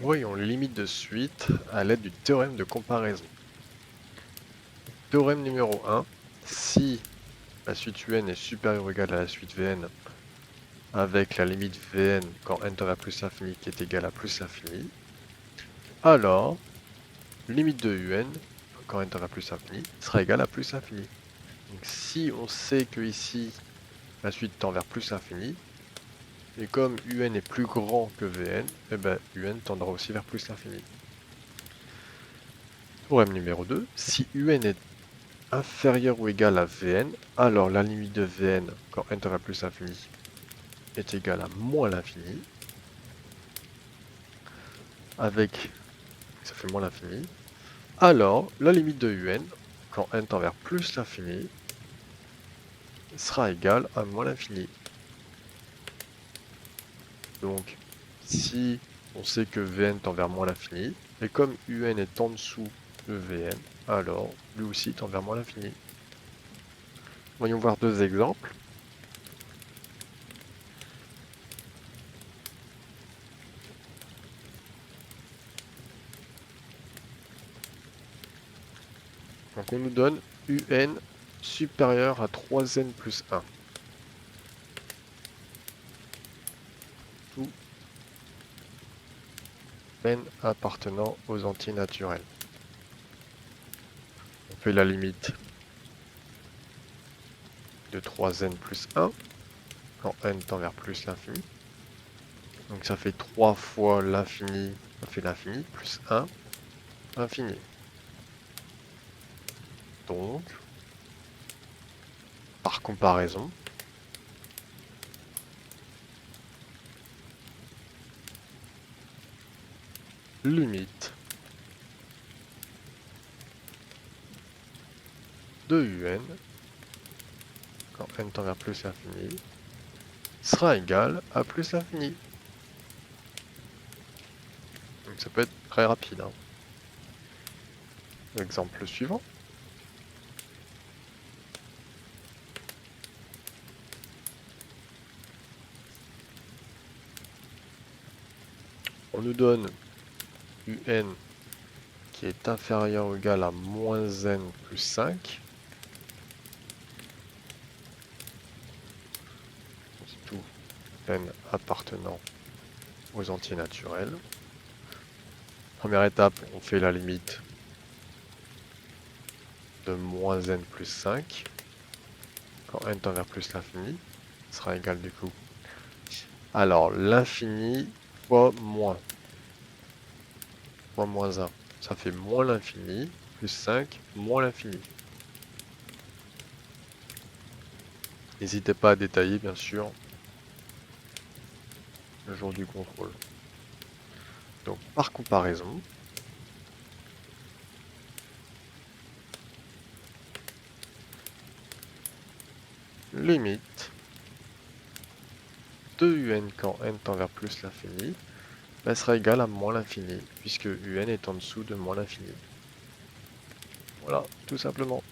Voyons les limites de suite à l'aide du théorème de comparaison. Théorème numéro 1, si la suite UN est supérieure ou égale à la suite Vn avec la limite Vn quand n tend vers plus l'infini qui est égale à plus l'infini, alors limite de UN quand n tend vers plus l'infini sera égale à plus l'infini. Donc si on sait que ici la suite tend vers plus l'infini, et comme UN est plus grand que Vn, eh ben UN tendra aussi vers plus l'infini. Théorème numéro 2, si UN est inférieur ou égal à Vn, alors la limite de Vn quand n tend vers plus l'infini est égale à moins l'infini, avec, ça fait moins l'infini, alors la limite de Un quand n tend vers plus l'infini sera égale à moins l'infini. Donc si on sait que Vn tend vers moins l'infini, et comme Un est en dessous de Vn, alors lui aussi tend vers moins l'infini. Voyons voir deux exemples. Donc on nous donne Un supérieur à 3n plus 1. Tout n appartenant aux entiers naturels. On fait la limite de 3n plus 1 quand n tend vers plus l'infini. Donc ça fait 3 fois l'infini, ça fait l'infini, plus 1, infini. Donc, par comparaison, limite de Un, quand n tend vers plus l'infini, sera égale à plus l'infini. Donc ça peut être très rapide. Exemple suivant. On nous donne Un qui est inférieur ou égal à moins n plus 5. Tout n appartenant aux entiers naturels. Première étape, on fait la limite de moins n plus 5. Quand n tend vers plus l'infini, sera égal du coup. Alors, l'infini fois moins 1. Ça fait moins l'infini, plus 5, moins l'infini. N'hésitez pas à détailler, bien sûr, le jour du contrôle. Donc, par comparaison, limite de Un quand n tend vers plus l'infini, sera égale à moins l'infini, puisque Un est en dessous de moins l'infini. Voilà, tout simplement.